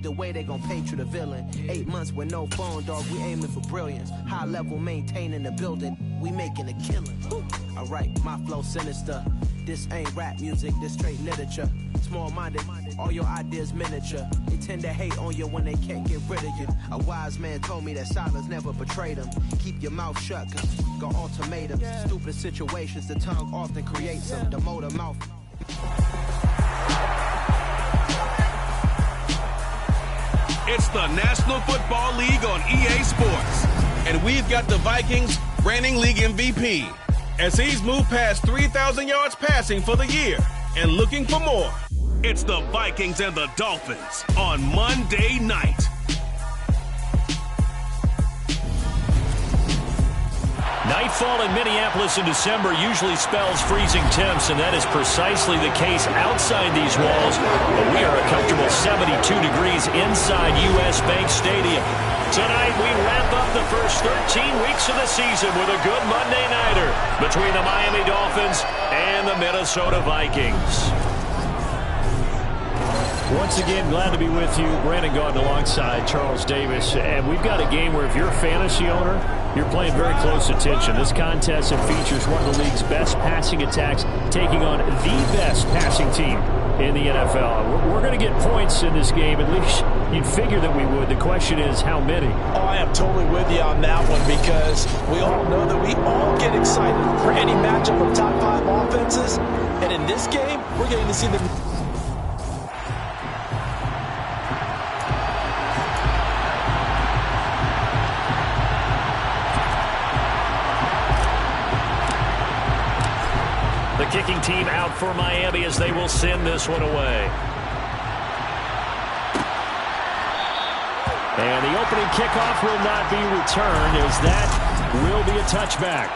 The way they gon' paint you the villain. 8 months with no phone, dog, we aiming for brilliance. High level maintaining the building, we making a killing. Alright, my flow sinister. This ain't rap music, this straight literature. Small-minded, all your ideas miniature. They tend to hate on you when they can't get rid of you. A wise man told me that silence never betrayed him. Keep your mouth shut, cause got ultimatums. Stupid situations, the tongue often creates them. The motor mouth. It's the National Football League on EA Sports. And we've got the Vikings reigning league MVP as he's moved past 3,000 yards passing for the year and looking for more. It's the Vikings and the Dolphins on Monday night. Nightfall in Minneapolis in December usually spells freezing temps, and that is precisely the case outside these walls. But we are a comfortable 72 degrees inside U.S. Bank Stadium. Tonight, we wrap up the first 13 weeks of the season with a good Monday nighter between the Miami Dolphins and the Minnesota Vikings. Once again, glad to be with you. Brandon Gaudin alongside Charles Davis. And we've got a game where if you're a fantasy owner, you're playing very close attention. This contest features one of the league's best passing attacks taking on the best passing team in the NFL. We're going to get points in this game. At least you'd figure that we would. The question is how many? Oh, I am totally with you on that one because we all know that we all get excited for any matchup of top 5 offenses. And in this game, we're getting to see the... Kicking team out for Miami as they will send this one away. And the opening kickoff will not be returned as that will be a touchback.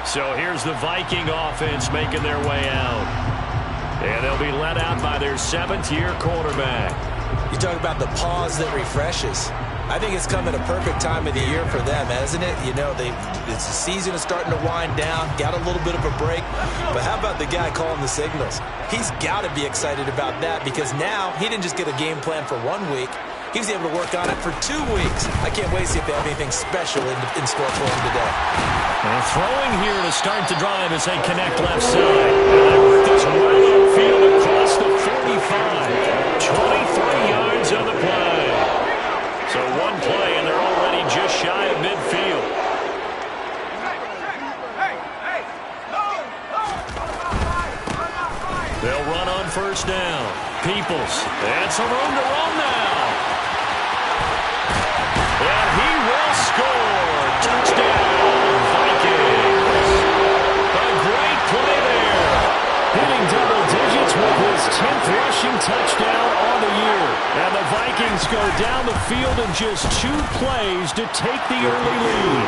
So here's the Viking offense making their way out. And they'll be let out by their 7th-year quarterback. You talk about the pause that refreshes. I think it's come at a perfect time of the year for them, hasn't it? You know, the season is starting to wind down, got a little bit of a break. But how about the guy calling the signals? He's got to be excited about that because now he didn't just get a game plan for 1 week. He was able to work on it for 2 weeks. I can't wait to see if they have anything special in store for him today. And throwing here to start the drive as they connect left side. And they work this way upfield across the 45. 23 yards on the play. So one play, and they're already just shy of midfield. They'll run on first down. Peoples, and some room to run now. And he will score. Touchdown, Vikings. A great play there. Hitting double digits with his 10th rushing touchdown on the year. And the Vikings go down the field in just 2 plays to take the early lead.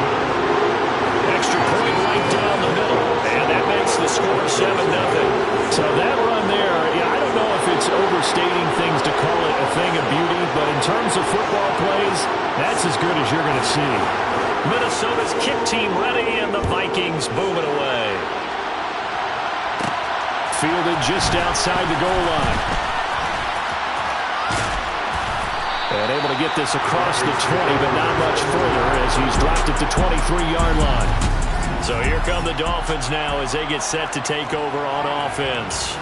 Extra point right down the middle. And that makes the score 7-0. So that run there, yeah, I don't know if it's overstating things to call it a thing of beauty, but in terms of football plays, that's as good as you're going to see. Minnesota's kick team ready, and the Vikings booming away. Fielded just outside the goal line. And able to get this across the 20, but not much further as he's dropped it to 23-yard line. So here come the Dolphins now as they get set to take over on offense.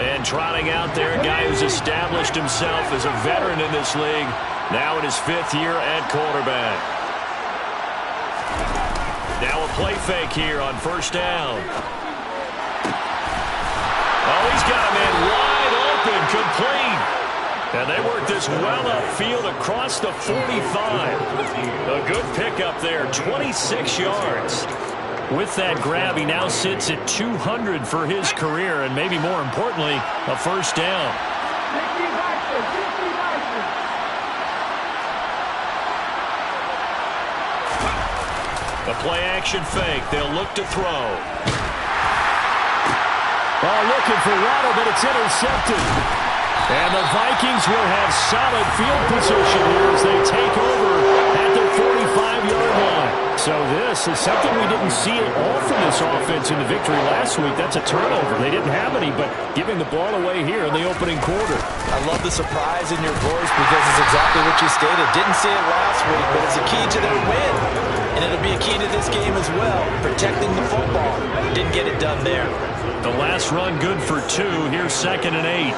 And trotting out there, a guy who's established himself as a veteran in this league, now in his 5th year at quarterback. Now a play fake here on first down. Oh, he's got a man wide open, complete. And they work this well upfield across the 45. A good pickup there, 26 yards. With that grab, he now sits at 200 for his career, and maybe more importantly, a first down. A play-action fake. They'll look to throw. Oh, looking for Waddle, but it's intercepted. And the Vikings will have solid field position here as they take over at the 45-yard line. So So this is something we didn't see at all from this offense in the victory last week. That's a turnover. They didn't have any, but giving the ball away here in the opening quarter. I love the surprise in your voice because it's exactly what you stated. Didn't see it last week, but it's a key to their win. And it'll be a key to this game as well, protecting the football. Didn't get it done there. The last run good for 2. Here's 2nd and 8.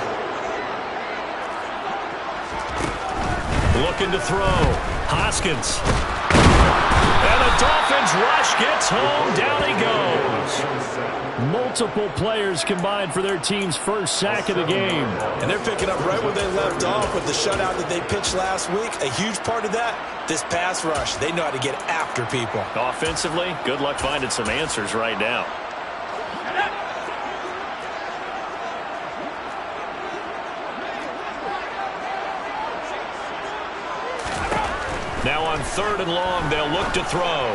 Looking to throw. Hoskins. And the Dolphins rush gets home. Down he goes. Multiple players combined for their team's first sack of the game. And they're picking up right where they left off with the shutout that they pitched last week. A huge part of that, this pass rush. They know how to get after people. Offensively, good luck finding some answers right now. Now on 3rd and long, they'll look to throw.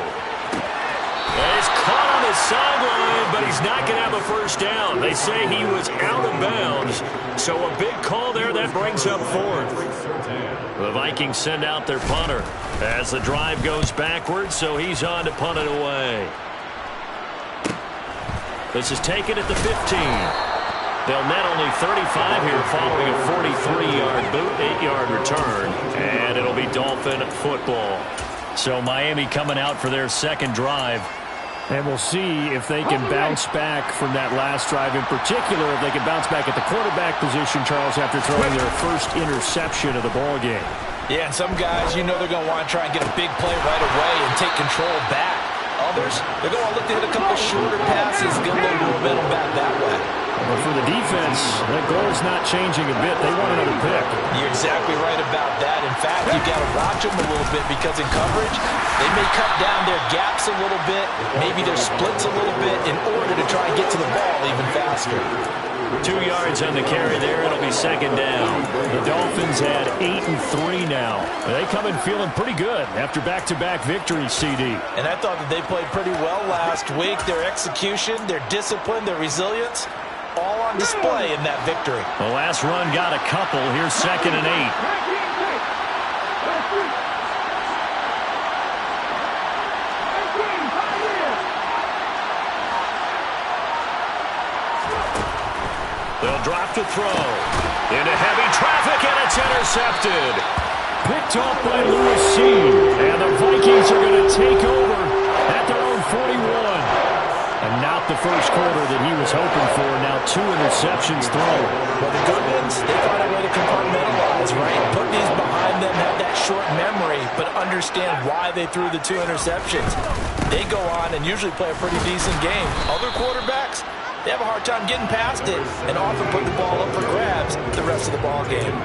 He's caught on the sideline, but he's not going to have a first down. They say he was out of bounds, so a big call there that brings up 4th. The Vikings send out their punter as the drive goes backwards, so he's on to punt it away. This is taken at the 15. They'll net only 35 here following a 43-yard boot, 8-yard return, and it'll be Dolphin football. So Miami coming out for their second drive. And we'll see if they can bounce back from that last drive. In particular, if they can bounce back at the quarterback position, Charles, after throwing their first interception of the ball game. Yeah, and some guys, you know they're going to want to try and get a big play right away and take control back. Others, they're going to look to hit a couple shorter passes, get a little momentum back that way. But for the defense, that goal's not changing a bit. They want another pick. You're exactly right about that. In fact, you've got to watch them a little bit because in coverage, they may cut down their gaps a little bit, maybe their splits a little bit in order to try and get to the ball even faster. 2 yards on the carry there. It'll be 2nd down. The Dolphins had 8 and 3 now. They come in feeling pretty good after back-to-back victories, CD. And I thought that they played pretty well last week. Their execution, their discipline, their resilience, all on display in that victory. The last run got a couple. Here's 2nd and 8. They'll drop to throw. Into heavy traffic, and it's intercepted. Picked off by Lewis C. And the Vikings are going to take over at their own 41. And not the first quarter that he was hoping for. Now 2 interceptions thrown. Well, the good ones, they find a way to compartmentalize, right? Put these behind them, have that short memory, but understand why they threw the 2 interceptions. They go on and usually play a pretty decent game. Other quarterbacks, they have a hard time getting past it and often put the ball up for grabs the rest of the ball game.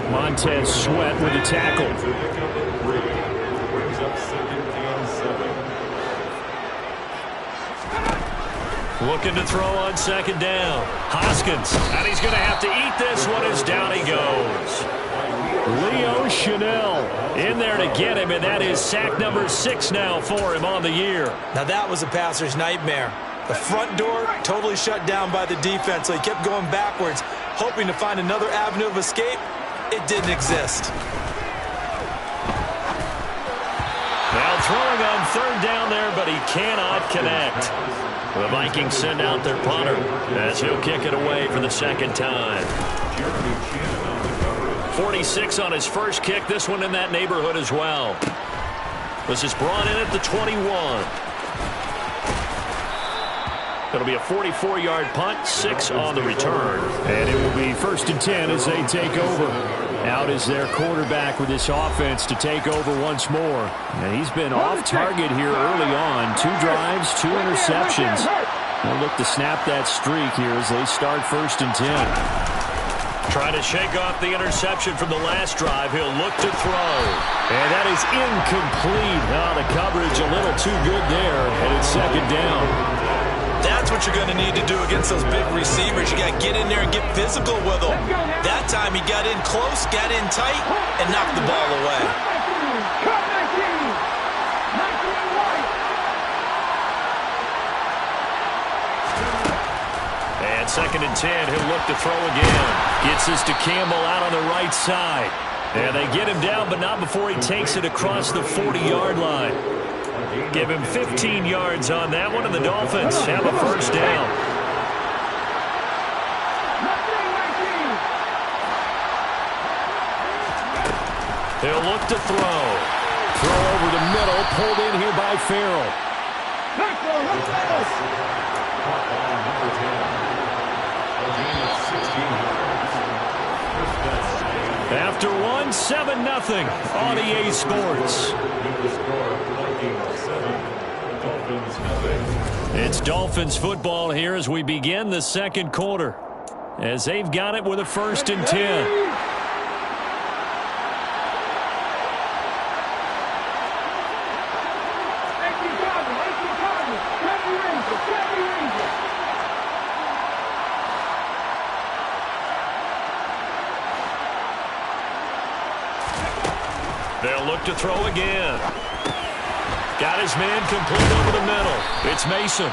Montez Sweat with the tackle. Looking to throw on 2nd down. Hoskins, and he's going to have to eat this one as down he goes. Leo Chanel in there to get him, and that is sack number 6 now for him on the year. Now that was a passer's nightmare. The front door totally shut down by the defense, so he kept going backwards, hoping to find another avenue of escape. It didn't exist. Now throwing on 3rd down there, but he cannot connect. The Vikings send out their punter as he'll kick it away for the 2nd time. 46 on his first kick. This one in that neighborhood as well. This is brought in at the 21. It'll be a 44-yard punt, 6 on the return. And it will be 1st and 10 as they take over. Out is their quarterback with this offense to take over once more. And he's been off target here early on. 2 drives, 2 interceptions. They'll look to snap that streak here as they start 1st and 10. Trying to shake off the interception from the last drive. He'll look to throw. And that is incomplete. Oh, the coverage a little too good there. And it's 2nd down. That's what you're going to need to do against those big receivers. You got to get in there and get physical with them. That time he got in close, got in tight, and knocked the ball away. And 2nd and 10, he'll look to throw again. Gets this to Campbell out on the right side. And they get him down, but not before he takes it across the 40-yard line. Give him 15 yards on that one, and the Dolphins have a first down. They'll look to throw. Throw over the middle, pulled in here by Farrell. After one, 7-0 on EA Sports. It's Dolphins football here as we begin the second quarter, as they've got it with a 1st and 10. They'll look to throw again. Got his man complete over the middle. It's Mason.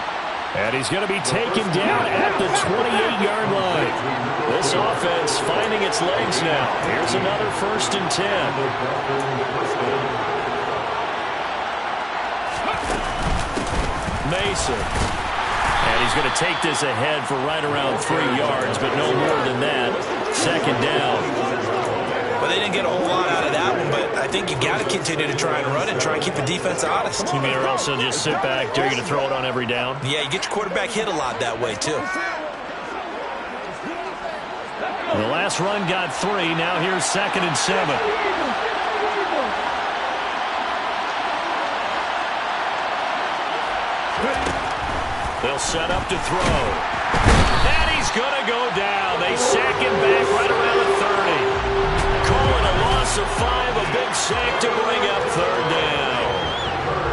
And he's going to be taken down at the 28-yard line. This offense finding its legs now. Here's another 1st and 10. Mason. And he's going to take this ahead for right around 3 yards, but no more than that. 2nd down. Well, they didn't get a whole lot out of that one, but I think you got to continue to try and run and try and keep the defense honest. You mean or also just sit back, you're going to throw it on every down? Yeah, you get your quarterback hit a lot that way, too. The last run got 3. Now here's 2nd and 7. They'll set up to throw. And he's going to go down. They sack him back right around the 30. Call it a loss of 5, a big sack to bring up 3rd down.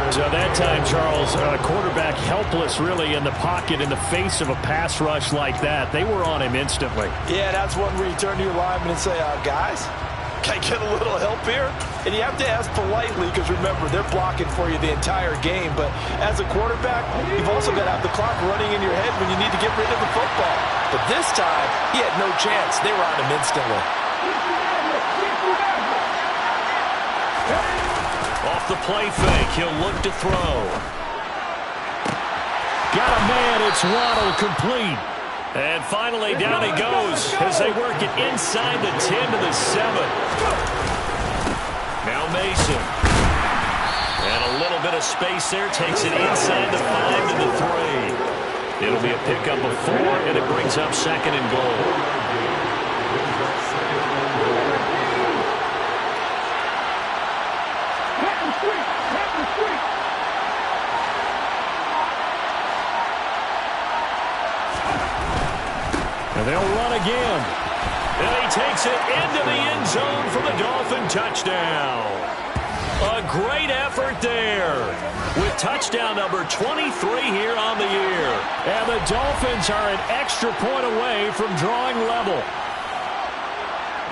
So that time, Charles, quarterback helpless really in the pocket in the face of a pass rush like that. They were on him instantly. Yeah, that's one where you turn to your lineman and say, guys, can I get a little help here? And you have to ask politely because, remember, they're blocking for you the entire game. But as a quarterback, you've also got to have the clock running in your head when you need to get rid of the football. But this time, he had no chance. They were on him instantly. Off the play fake, he'll look to throw. Got a man, it's Waddle, complete. And finally down he goes as they work it inside the 10 to the 7. Now Mason. And a little bit of space there, takes it inside the 5 to the 3. It'll be a pickup of 4, and it brings up 2nd and goal. And they'll run again. And he takes it into the end zone for the Dolphin touchdown. A great effort there with touchdown number 23 here on the year. And the Dolphins are an extra point away from drawing level.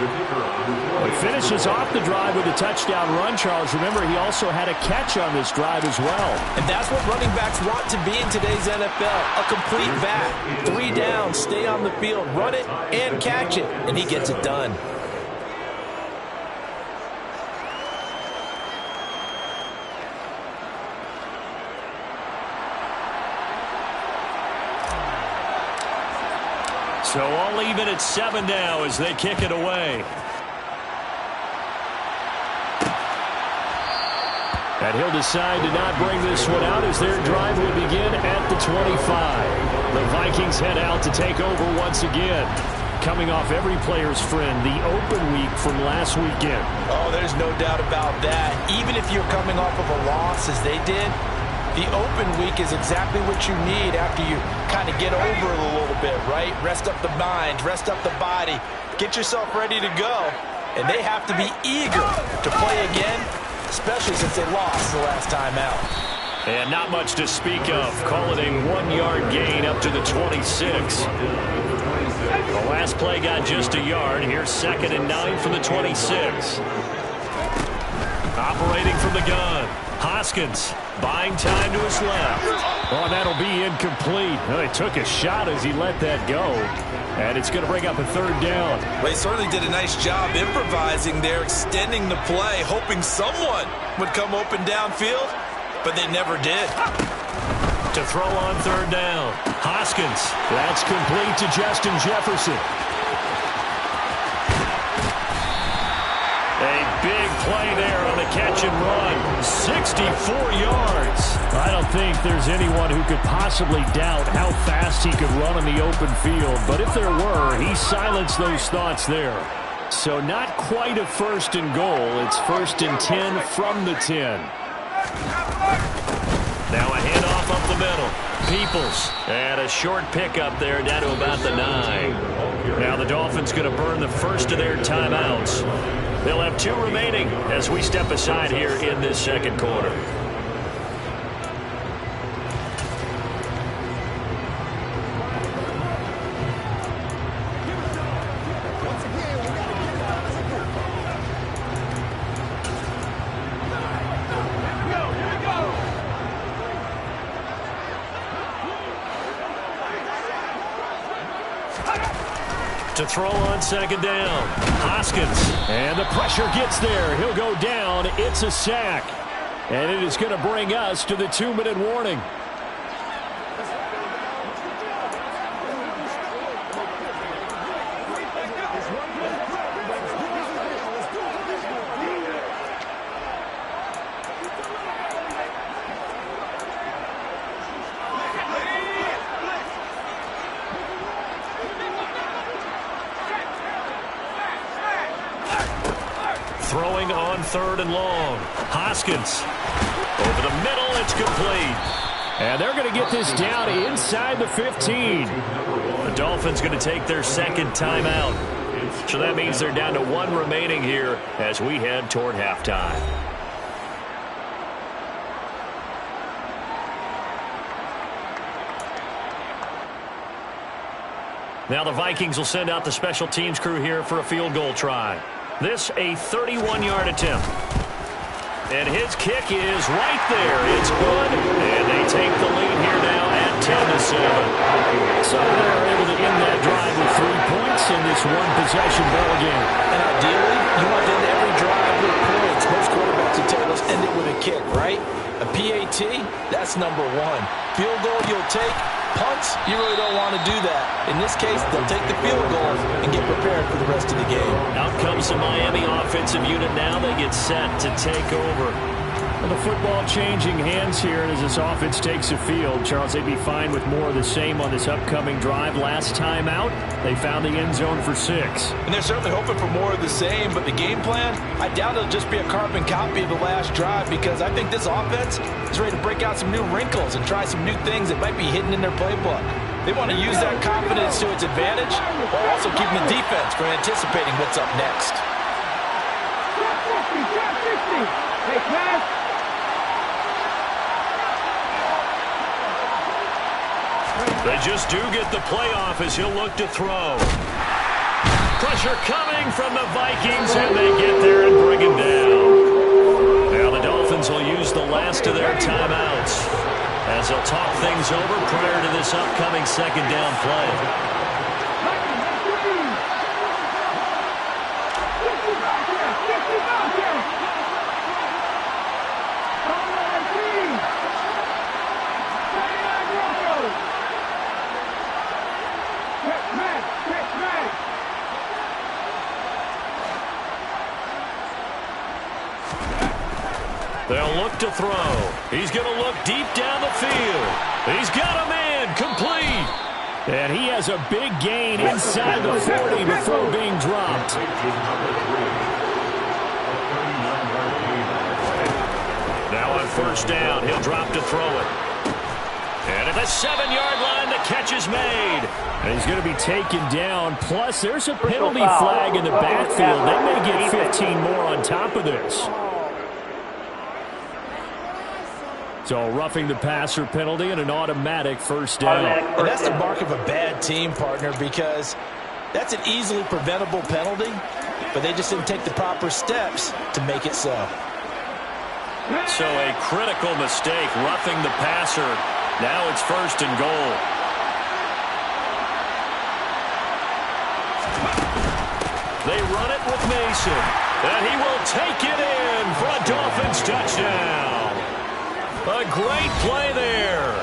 He finishes off the drive with a touchdown run, Charles. Remember, he also had a catch on this drive as well. And that's what running backs want to be in today's NFL. A complete back. 3 down, stay on the field, run it, and catch it. And he gets it done. So all even at 7 now as they kick it away. And he'll decide to not bring this one out as their drive will begin at the 25. The Vikings head out to take over once again. Coming off every player's friend, the open week from last weekend. Oh, there's no doubt about that. Even if you're coming off of a loss as they did, the open week is exactly what you need after you kind of get over it a little bit, right? Rest up the mind, rest up the body, get yourself ready to go. And they have to be eager to play again, especially since they lost the last time out. And not much to speak of. Call it a 1-yard gain up to the 26. The last play got just a yard. Here's 2nd and 9 from the 26. Operating from the gun. Hoskins buying time to his left. Oh, that'll be incomplete. Well, he took a shot as he let that go. And it's going to bring up a 3rd down. Well, he certainly did a nice job improvising there, extending the play, hoping someone would come open downfield. but they never did. To throw on third down. Hoskins. That's complete to Justin Jefferson. A big play there on the catch and run. 64 yards. I don't think there's anyone who could possibly doubt how fast he could run on the open field. But if there were, he silenced those thoughts there. So not quite a first and goal. It's first and 10 from the 10. Now a handoff up the middle. Peoples. And a short pickup there down to about the 9. Now the Dolphins going to burn the first of their timeouts. They'll have 2 remaining as we step aside here in this second quarter. To throw on second down. Hoskins. And the pressure gets there. He'll go down. It's a sack. And it is going to bring us to the 2-minute warning. Throwing on third and long. Hoskins. Over the middle, it's complete. And they're going to get this down inside the 15. The Dolphins going to take their second timeout. So that means they're down to 1 remaining here as we head toward halftime. Now the Vikings will send out the special teams crew here for a field goal try. This a 31-yard attempt. And his kick is right there. It's good. And they take the lead here now at 10-7. So they're able to end that drive with 3 points in this one-possession ball game. And ideally, you want to end every drive with points. Most quarterbacks would tell us end it with a kick, right? A PAT, that's number 1. Field goal you'll take. Punts, you really don't want to do that. In this case, they'll take the field goal and get prepared for the rest of the game. Out comes the Miami offensive unit now. They get set to take over. Well, the football changing hands here, and as this offense takes the field, Charles, they'd be fine with more of the same on this upcoming drive. Last time out, they found the end zone for 6. And they're certainly hoping for more of the same, but the game plan, I doubt it'll just be a carbon copy of the last drive, because I think this offense is ready to break out some new wrinkles and try some new things that might be hidden in their playbook. They want to use that confidence to its advantage while also keeping the defense from anticipating what's up next. They just do get the playoff as he'll look to throw. Pressure coming from the Vikings, and they get there and bring him down. Now the Dolphins will use the last of their timeouts as they'll talk things over prior to this upcoming second down play. They'll look to throw. He's going to look deep down the field. He's got a man complete. And he has a big gain inside the 40 before being dropped. Now on first down, he'll drop to throw it. And at the 7-yard line, the catch is made. And he's going to be taken down. Plus, there's a penalty flag in the backfield. They may get 15 more on top of this. So roughing the passer penalty and an automatic first down. And that's the mark of a bad team, partner, because that's an easily preventable penalty, but they just didn't take the proper steps to make it so. So a critical mistake, roughing the passer. Now it's first and goal. They run it with Mason, and he will take it in for a Dolphins touchdown. A great play there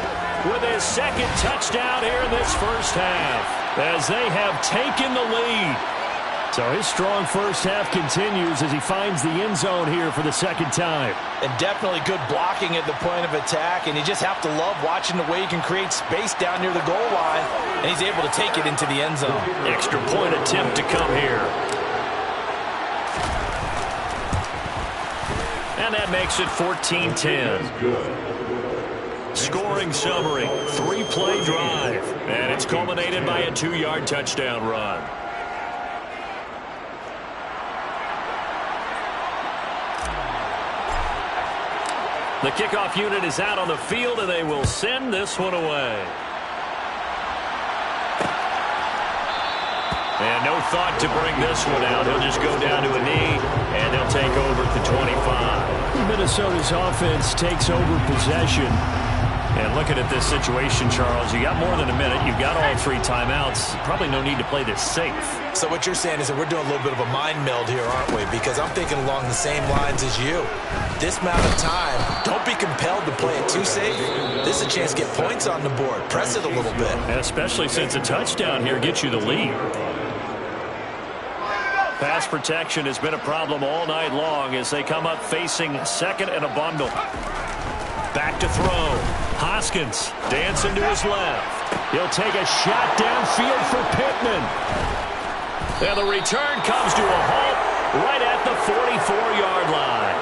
with his second touchdown here in this first half as they have taken the lead. So his strong first half continues as he finds the end zone here for the second time. And definitely good blocking at the point of attack, and you just have to love watching the way he can create space down near the goal line, and he's able to take it into the end zone. Extra point attempt to come here. And that makes it 14-10. Scoring summary, 3-play drive, and it's culminated by a 2-yard touchdown run. The kickoff unit is out on the field, and they will send this one away. And no thought to bring this one out. He'll just go down to a knee, and they'll take over at the 25. Minnesota's offense takes over possession. And looking at this situation, Charles, you got more than a minute. You've got all 3 timeouts. Probably no need to play this safe. So what you're saying is that we're doing a little bit of a mind meld here, aren't we? Because I'm thinking along the same lines as you. This amount of time, don't be compelled to play it too safe. This is a chance to get points on the board. Press it a little bit. And especially since a touchdown here gets you the lead. Pass protection has been a problem all night long as they come up facing second and a bundle. Back to throw. Hoskins dancing to his left. He'll take a shot downfield for Pittman. And the return comes to a halt right at the 44-yard line.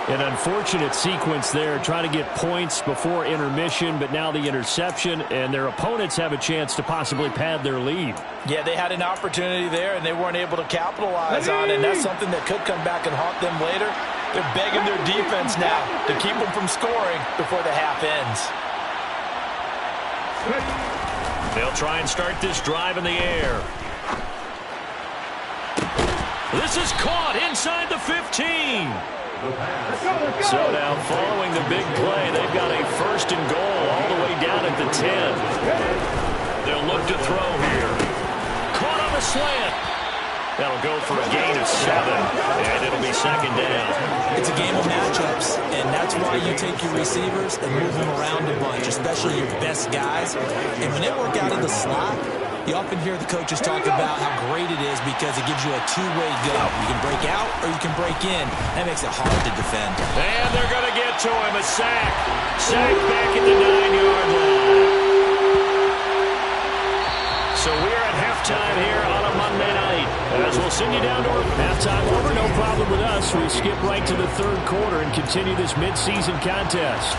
An unfortunate sequence there, trying to get points before intermission, but now the interception, and their opponents have a chance to possibly pad their lead. Yeah, they had an opportunity there, and they weren't able to capitalize on it, and that's something that could come back and haunt them later. They're begging their defense now to keep them from scoring before the half ends. They'll try and start this drive in the air. This is caught inside the 15. So now following the big play, they've got a first and goal all the way down at the 10. They'll look to throw here. Caught on the slant. That'll go for a gain of 7, and it'll be second down. It's a game of matchups, and that's why you take your receivers and move them around a bunch, especially your best guys. And when they work out of the slot, you often hear the coaches talk about how great it is because it gives you a two-way go. You can break out or you can break in. That makes it hard to defend. And they're going to get to him. A sack. Sack back at the 9-yard line. So we're at halftime here on a Monday night. As we'll send you down to halftime over, no problem with us. We skip right to the third quarter and continue this midseason contest.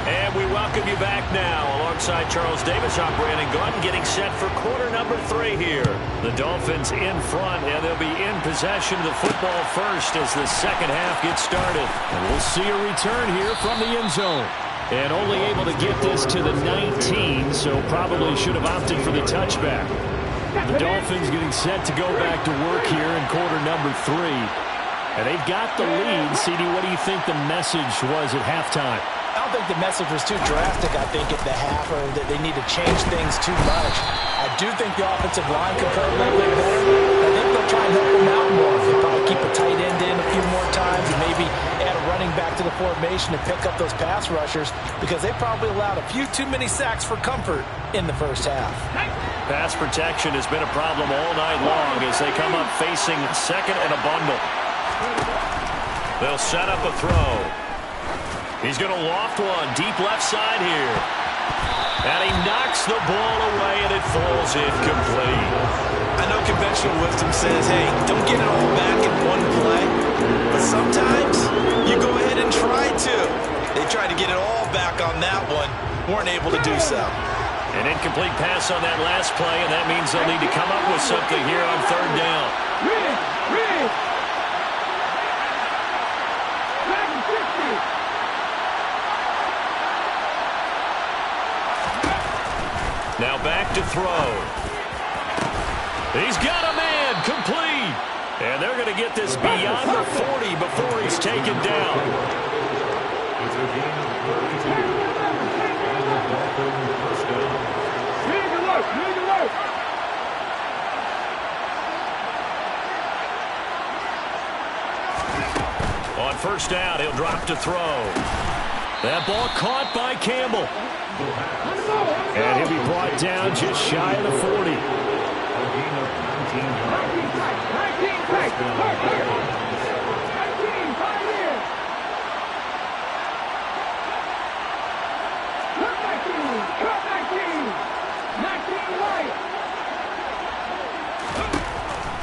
And we welcome you back now. Alongside Charles Davis, I'm Brandon Gordon, getting set for quarter number 3 here. The Dolphins in front, and they'll be in possession of the football first as the second half gets started. And we'll see a return here from the end zone. And only able to get this to the 19, so probably should have opted for the touchback. The Dolphins getting set to go back to work here in quarter number 3. And they've got the lead. CD, what do you think the message was at halftime? I don't think the message was too drastic, I think, at the half, or that they need to change things too much. I do think the offensive line could play a little bit better. I think they'll try and help them out more. They'll probably keep a tight end in a few more times and maybe add a running back to the formation to pick up those pass rushers because they probably allowed a few too many sacks for comfort in the first half. Pass protection has been a problem all night long as they come up facing second and a bundle. They'll set up a throw. He's going to loft one deep left side here. And he knocks the ball away, and it falls incomplete. I know conventional wisdom says, hey, don't get it all back in one play. But sometimes you go ahead and try to. They tried to get it all back on that one. Weren't able to do so. An incomplete pass on that last play, and that means they'll need to come up with something here on third down. Now back to throw. He's got a man, complete. And they're going to get this beyond the 40 before he's taken down. On first down, he'll drop to throw. That ball caught by Campbell. And he'll be brought down just shy of the 40.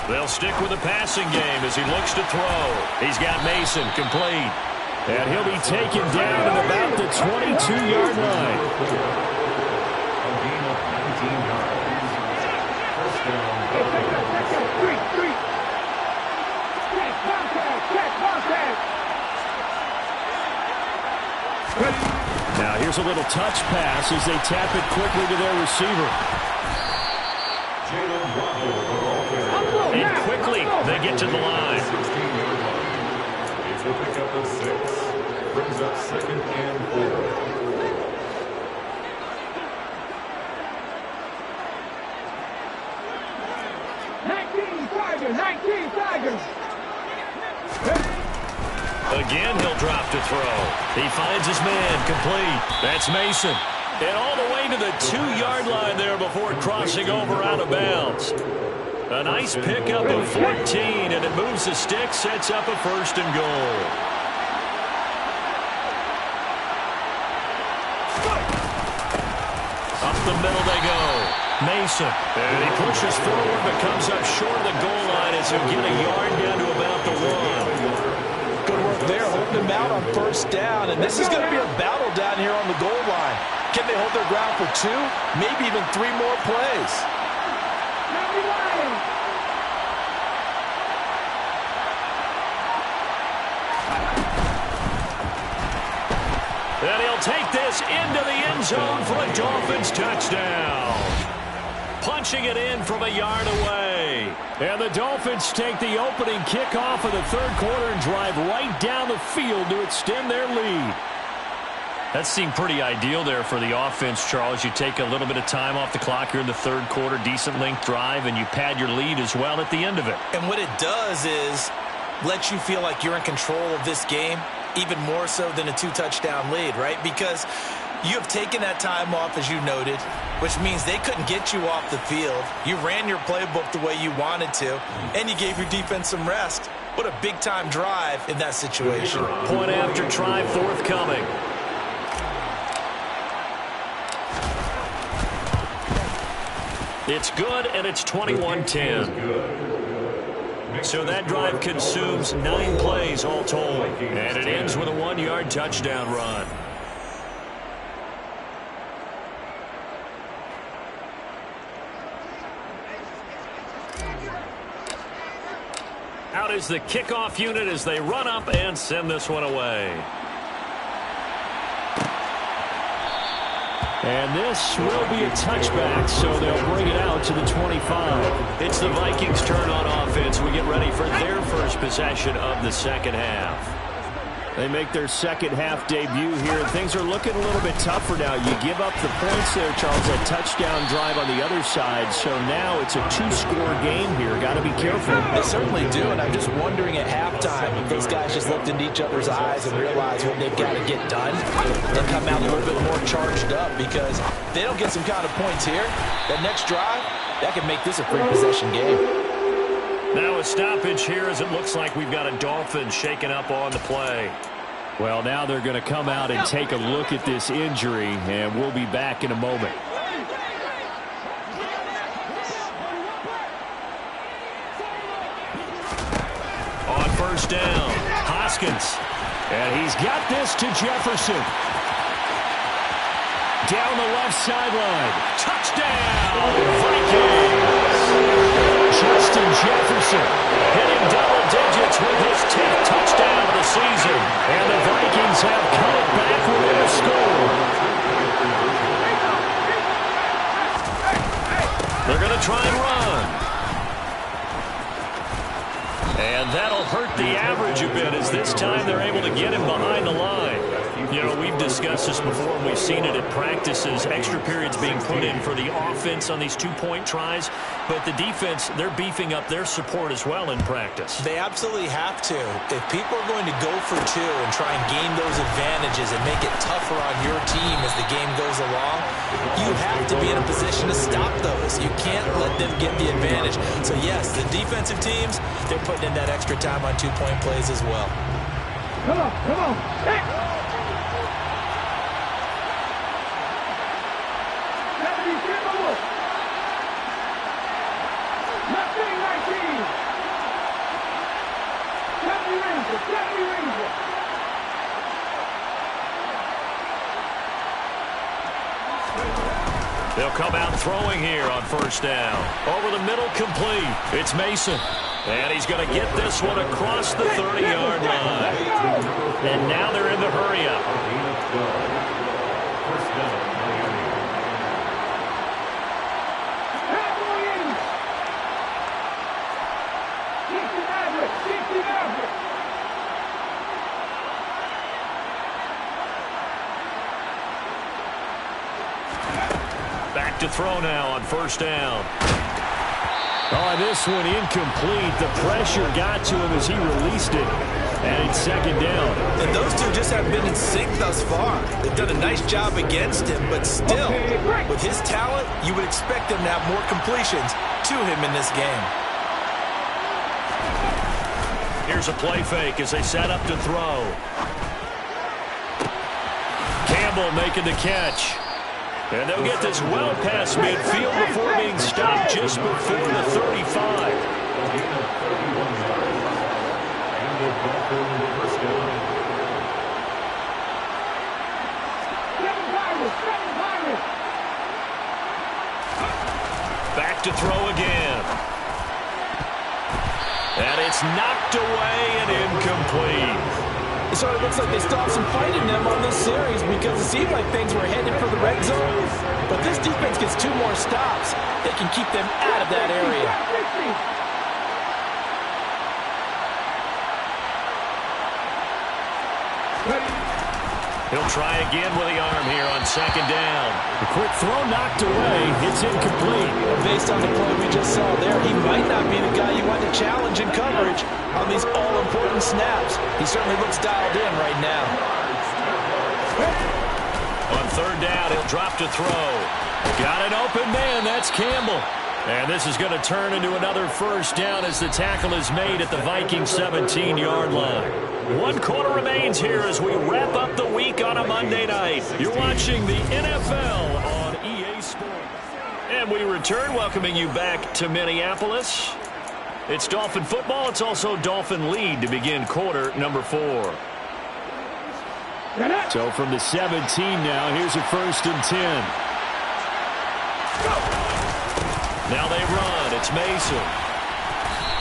They'll stick with the passing game as he looks to throw. He's got Mason complete. And he'll be taken down at about the 22-yard line. Now here's a little touch pass as they tap it quickly to their receiver. And quickly they get to the line. He'll pick up a 6. Brings up 2nd and 4. Again, he'll drop to throw. He finds his man complete. That's Mason. And all the way to the 2-yard line there before crossing over out of bounds. A nice pickup of 14, and it moves the stick, sets up a 1st and goal. Up the middle they go. Mason. And he pushes forward but comes up short of the goal line as he'll get a yard down to about the 1. Good work there, holding him out on first down. And this is going to be a battle down here on the goal line. Can they hold their ground for 2, maybe even 3 more plays? And he'll take this into the end zone for a Dolphins touchdown. Punching it in from a yard away. And the Dolphins take the opening kickoff of the 3rd quarter and drive right down the field to extend their lead. That seemed pretty ideal there for the offense, Charles. You take a little bit of time off the clock here in the 3rd quarter, decent length drive, and you pad your lead as well at the end of it. And what it does is let you feel like you're in control of this game, even more so than a 2-touchdown lead, right? Because you have taken that time off, as you noted, which means they couldn't get you off the field. You ran your playbook the way you wanted to, and you gave your defense some rest. What a big-time drive in that situation. Point after try forthcoming. It's good, and it's 21-10. So that drive consumes 9 plays all told. And it ends with a 1-yard touchdown run. Out is the kickoff unit as they run up and send this one away. And this will be a touchback, so they'll bring it out to the 25. It's the Vikings' turn on offense. We get ready for their first possession of the 2nd half. They make their 2nd half debut here, and things are looking a little bit tougher now. You give up the points there, Charles, that touchdown drive on the other side, so now it's a 2-score game here. Got to be careful. They certainly do, and I'm just wondering at halftime if those guys just looked into each other's eyes and realized what they've got to get done and come out a little bit more charged up, because if they don't get some kind of points here, that next drive, that could make this a 3-possession game. Now a stoppage here as it looks like we've got a Dolphin shaken up on the play. Well, now they're going to come out and take a look at this injury, and we'll be back in a moment. On first down, Hoskins. And he's got this to Jefferson. Down the left sideline. Touchdown, Vikings! Justin Jefferson hitting double digits with his 10th touchdown of the season. And the Vikings have come back with a score. They're going to try and run. And that'll hurt the average a bit as this time they're able to get him behind the line. You know, we've discussed this before, and we've seen it at practices. Extra periods being put in for the offense on these two-point tries. But the defense, they're beefing up their support as well in practice. They absolutely have to. If people are going to go for two and try and gain those advantages and make it tougher on your team as the game goes along, you have to be in a position to stop those. You can't let them get the advantage. So, yes, the defensive teams, they're putting in that extra time on two-point plays as well. Come on, come on. Hey. They'll come out throwing here on first down. Over the middle, complete. It's Mason. And he's going to get this one across the 30-yard line. And now they're in the hurry-up. Back to throw now on first down. Oh, this one incomplete. The pressure got to him as he released it. And it's second down. And those two just have been in sync thus far. They've done a nice job against him, but still, with his talent, you would expect them to have more completions to him in this game. Here's a play fake as they set up to throw. Campbell making the catch. And they'll get this well past midfield before being stopped just before the 35. Back to throw again. And it's knocked away and incomplete. So it looks like they still have some fight in them on this series because it seemed like things were headed for the red zone. But this defense gets two more stops. They can keep them out of that area. He'll try again with the arm here on second down. A quick throw knocked away. It's incomplete. Based on the play we just saw there, he might not be the guy you want to challenge in coverage on these all-important snaps. He certainly looks dialed in right now. On third down, he'll drop to throw. Got an open man. That's Campbell. And this is going to turn into another first down as the tackle is made at the Vikings 17-yard line. 1 quarter remains here as we wrap up the week on a Monday night. You're watching the NFL on EA Sports. And we return, welcoming you back to Minneapolis. It's Dolphin football. It's also Dolphin lead to begin quarter number 4. So from the 17 now, here's a 1st and 10. Now they run. It's Mason.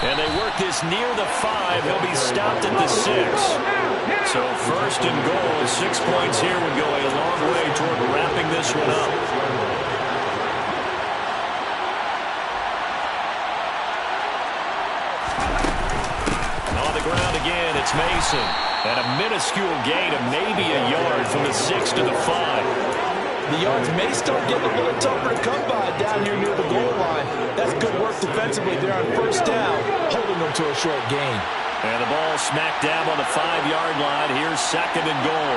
And they work this near the 5. He'll be stopped at the 6. So 1st and goal. 6 points here would go a long way toward wrapping this one up. On the ground again, it's Mason. And a minuscule gain of maybe a yard from the 6 to the 5. The yards may start getting a little tougher to come by down here near the goal line. That's good work defensively there on first down, holding them to a short gain. And the ball smack dab on the 5-yard line. Here's 2nd and goal.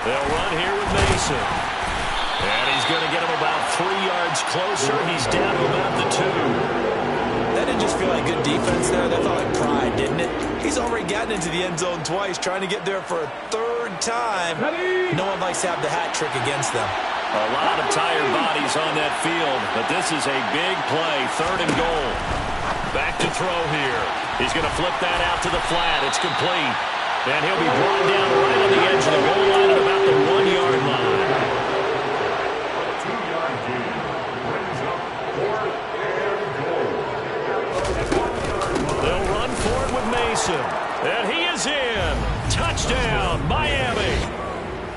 They'll run here with Mason. And he's going to get him about 3 yards closer. He's down to about the 2. That didn't just feel like good defense there. That felt like pride, didn't it? He's already gotten into the end zone twice, trying to get there for a 3rd time. No one likes to have the hat trick against them. A lot of tired bodies on that field, but this is a big play. 3rd and goal. Back to throw here. He's going to flip that out to the flat. It's complete. And he'll be brought down right on the edge of the goal line at about the 1-yard line. And he is in. Touchdown, Miami.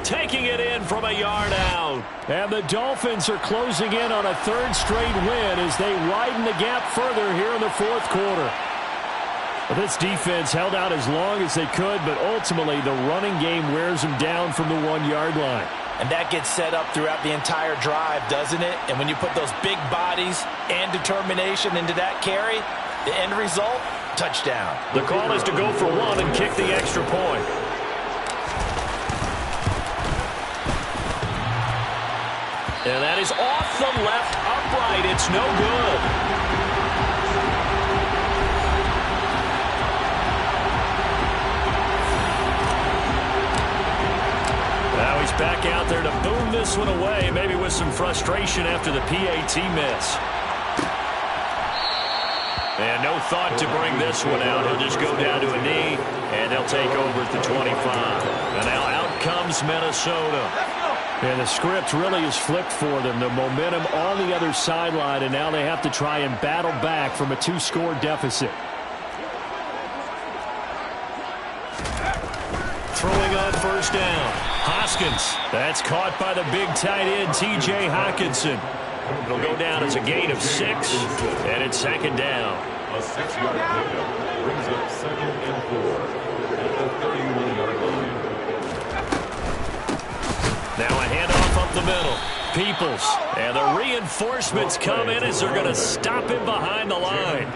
Taking it in from from a yard out. And the Dolphins are closing in on a third straight win as they widen the gap further here in the fourth quarter. Well, this defense held out as long as they could, but ultimately the running game wears them down from the 1-yard line. And that gets set up throughout the entire drive, doesn't it? And when you put those big bodies and determination into that carry, the end result, touchdown. The call is to go for one and kick the extra point. And that is off the left upright. It's no good. Now he's back out there to boom this one away, maybe with some frustration after the PAT miss. And no thought to bring this one out. He'll just go down to a knee, and they'll take over at the 25. And now out comes Minnesota. And the script really is flipped for them. The momentum on the other sideline, and now they have to try and battle back from a 2-score deficit. Throwing on first down. Hoskins. That's caught by the big tight end, T.J. Hockenson. It'll go down as a gain of 6, and it's second down. A 6-yard pickup brings up 2nd and 4 at the 31-yard line. Now a handoff up the middle. Peoples. And the reinforcements come in as they're going to stop him behind the line.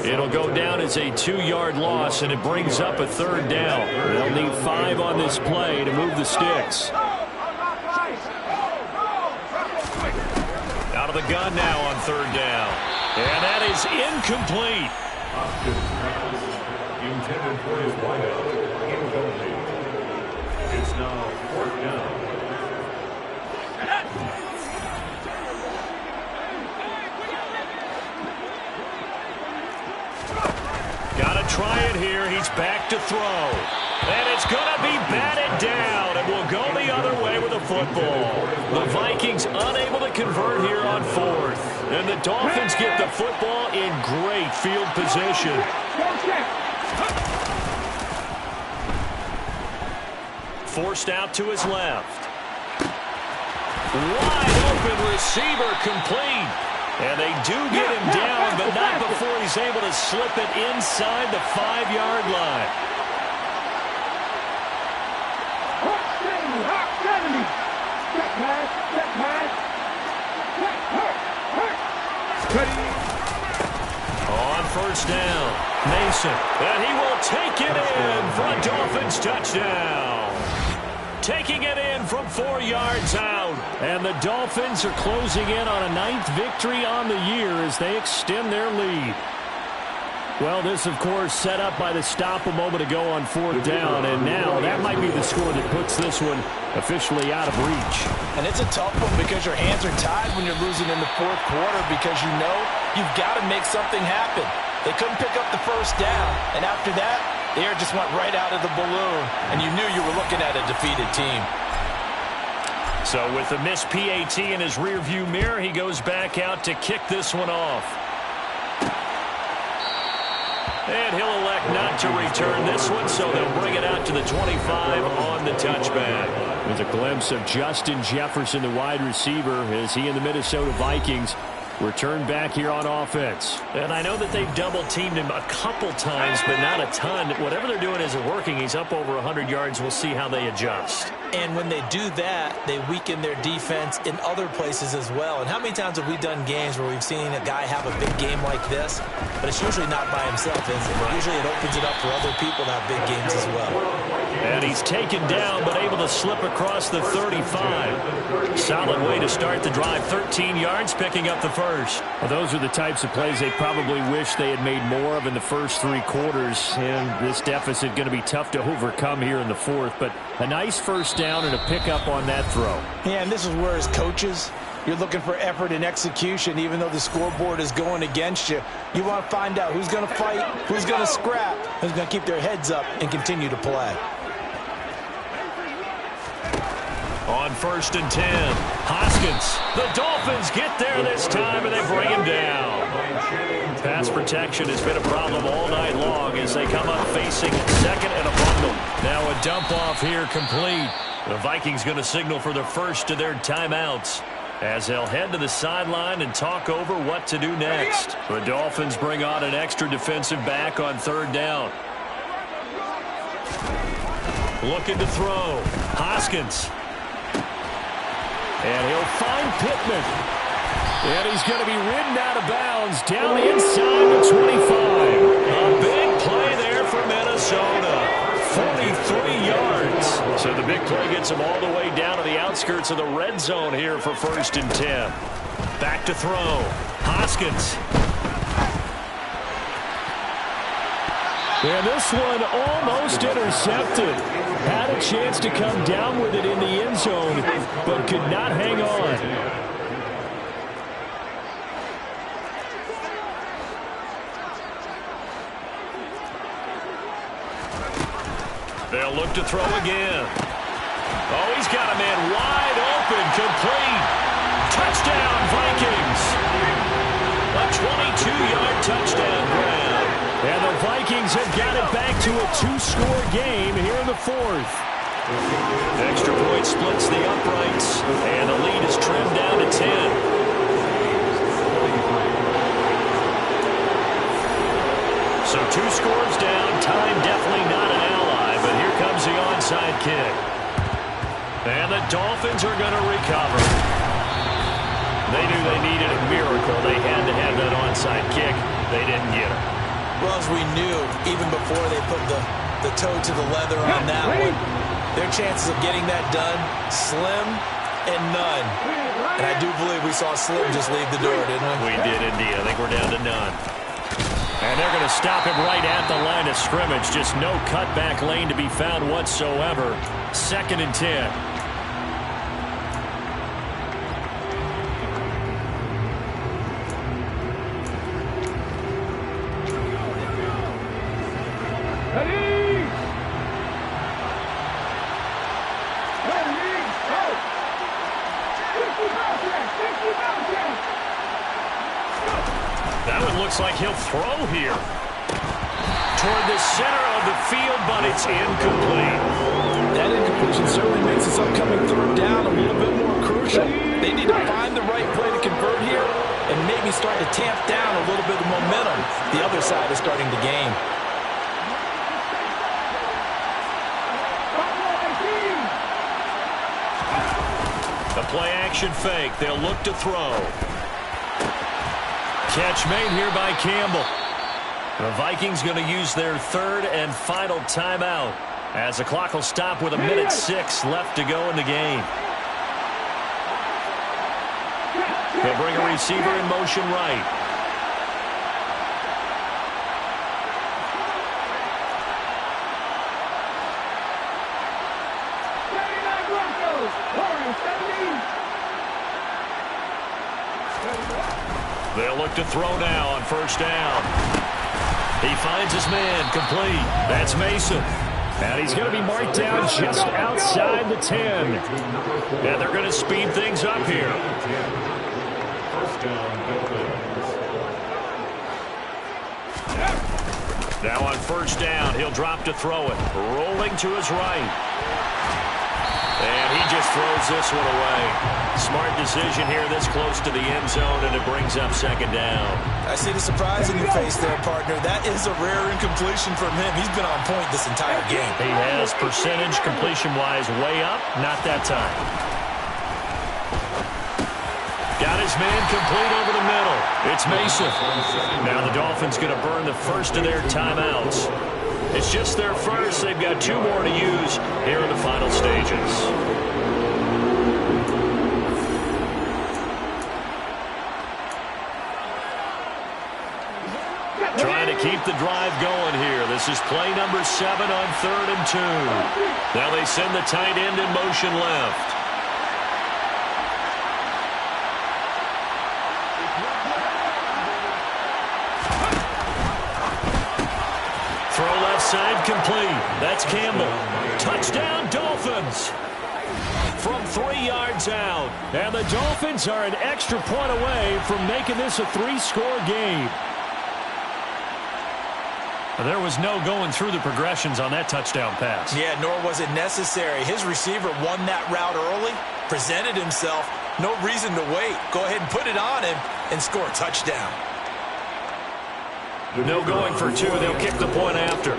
It'll go down as a 2-yard loss, and it brings up a third down. They'll need 5 on this play to move the sticks. Out of the gun now on third down. And that is incomplete. Intended for his wideout. Incomplete. It's now 4th down. Gotta try it here. He's back to throw. And it's gonna be batted down, and will go the other way with the football. The Vikings unable to convert here on 4th. And the Dolphins get the football in great field position. Forced out to his left. Wide open receiver complete. And they do get him down, but not before he's able to slip it inside the 5-yard line. On first down, Mason. And he will take it in for a Dolphins touchdown. Taking it in from 4 yards out. And the Dolphins are closing in on a 9th victory on the year as they extend their lead. Well, this, of course, set up by the stop a moment ago on 4th down. And now that might be the score that puts this one officially out of reach. And it's a tough one because your hands are tied when you're losing in the 4th quarter because you know you've got to make something happen. They couldn't pick up the first down. And after that, the air just went right out of the balloon, and you knew you were looking at a defeated team. So with the missed PAT in his rearview mirror, he goes back out to kick this one off. And he'll elect not to return this one, so they'll bring it out to the 25 on the touchback. There's a glimpse of Justin Jefferson, the wide receiver, as he and the Minnesota Vikings return back here on offense. And I know that they've double-teamed him a couple times, but not a ton. Whatever they're doing isn't working. He's up over 100 yards. We'll see how they adjust. And when they do that, they weaken their defense in other places as well. And how many times have we done games where we've seen a guy have a big game like this, but it's usually not by himself, is it? Right. Usually it opens it up for other people to have big games as well. And he's taken down, but able to slip across the 35. Solid way to start the drive. 13 yards, picking up the first. Well, those are the types of plays they probably wish they had made more of in the first 3 quarters. And this deficit going to be tough to overcome here in the 4th. But a nice first down and a pickup on that throw. Yeah, and this is where as coaches, you're looking for effort and execution, even though the scoreboard is going against you. You want to find out who's going to fight, who's going to scrap, who's going to keep their heads up and continue to play. On 1st and 10, Hoskins. The Dolphins get there this time, and they bring him down. Pass protection has been a problem all night long as they come up facing 2nd and a bundle. Now a dump off here complete. The Vikings going to signal for the first of their timeouts as they'll head to the sideline and talk over what to do next. The Dolphins bring on an extra defensive back on third down. Looking to throw. Hoskins. And he'll find Pittman. And he's going to be ridden out of bounds down the inside to 25. A big play there for Minnesota. 43 yards. So the big play gets him all the way down to the outskirts of the red zone here for 1st and 10. Back to throw. Hoskins. And this one almost intercepted. Had a chance to come down with it in the end zone, but could not hang on. They'll look to throw again. Oh, he's got a man wide open, complete. Touchdown, Vikings. A 22-yard touchdown grab. And the Vikings have got it back to a 2-score game here in the 4th. Extra point splits the uprights, and the lead is trimmed down to 10. So 2 scores down, time definitely not an ally, but here comes the onside kick. And the Dolphins are going to recover. They knew they needed a miracle. They had to have that onside kick. They didn't get it. Well, as we knew, even before they put the toe to the leather on that one, their chances of getting that done, slim and none. And I do believe we saw Slim just leave the door, didn't we? We did indeed. I think we're down to none. And they're going to stop him right at the line of scrimmage. Just no cutback lane to be found whatsoever. 2nd and 10. That one looks like he'll throw here. Toward the center of the field, but it's incomplete. That incompletion certainly makes this upcoming third down a little bit more crucial. They need to find the right play to convert here and maybe start to tamp down a little bit of momentum the other side is starting to gain. The play action fake. They'll look to throw. Catch made here by Campbell. The Vikings going to use their 3rd and final timeout as the clock will stop with 1:06 left to go in the game. They'll bring a receiver in motion right. They'll look to throw now on 1st down. He finds his man, complete. That's Mason. And he's going to be marked down just outside the 10. And they're going to speed things up here. 1st down, Dolphins. Now on 1st down, he'll drop to throw it. Rolling to his right. And he just throws this one away. Smart decision here this close to the end zone, and it brings up 2nd down. I see the surprise in your face there, partner. That is a rare incompletion from him. He's been on point this entire game. He has percentage completion-wise way up. Not that time. Got his man complete over the middle. It's Mason. Now the Dolphins going to burn the first of their timeouts. It's just their first. They've got 2 more to use here in the final stages. Trying to keep the drive going here. This is play number 7 on 3rd and 2. Now they send the tight end in motion left. Throw left side complete. That's Campbell. Touchdown Dolphins. From 3 yards out. And the Dolphins are an extra point away from making this a 3-score game. There was no going through the progressions on that touchdown pass. Yeah, nor was it necessary. His receiver won that route early, presented himself. No reason to wait. Go ahead and put it on him and score a touchdown. No going for two. They'll kick the point after.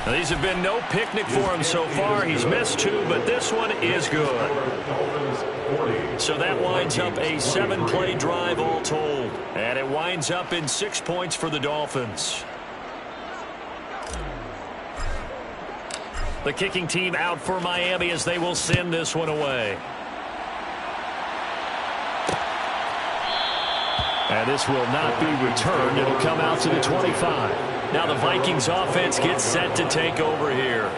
Now, these have been no picnic for him so far. He's missed two, but this one is good. So that winds up a 7-play drive all told. And it winds up in 6 points for the Dolphins. The kicking team out for Miami as they will send this one away. And this will not be returned. It'll come out to the 25. Now the Vikings offense gets set to take over here.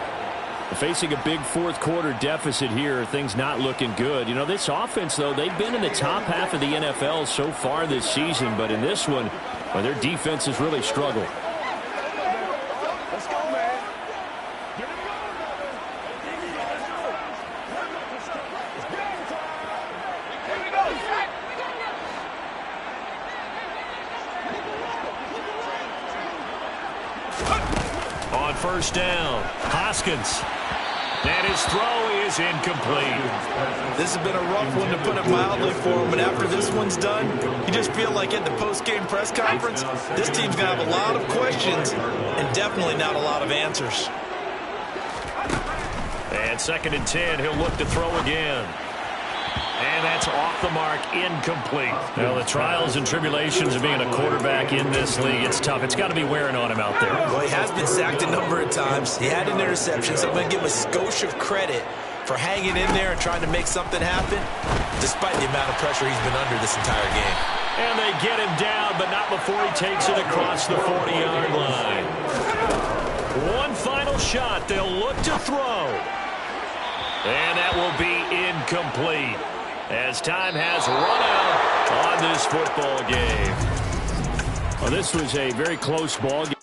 Facing a big fourth-quarter deficit here, things not looking good. You know, this offense, though, they've been in the top half of the NFL so far this season, but in this one, well, their defense has really struggled. Let's go, man. On first down, Hoskins. And his throw is incomplete. This has been a rough one, to put it mildly, for him. But after this one's done, you just feel like at the post-game press conference, this team's going to have a lot of questions and definitely not a lot of answers. And 2nd and 10, he'll look to throw again. And that's off the mark, incomplete. Well, the trials and tribulations of being a quarterback in this league, it's tough. It's got to be wearing on him out there. Well, he has been sacked a number of times. He had an interception, so I'm going to give him a skosh of credit for hanging in there and trying to make something happen, despite the amount of pressure he's been under this entire game. And they get him down, but not before he takes it across the 40-yard line. One final shot. They'll look to throw. And that will be incomplete, as time has run out on this football game. Well, this was a very close ball game.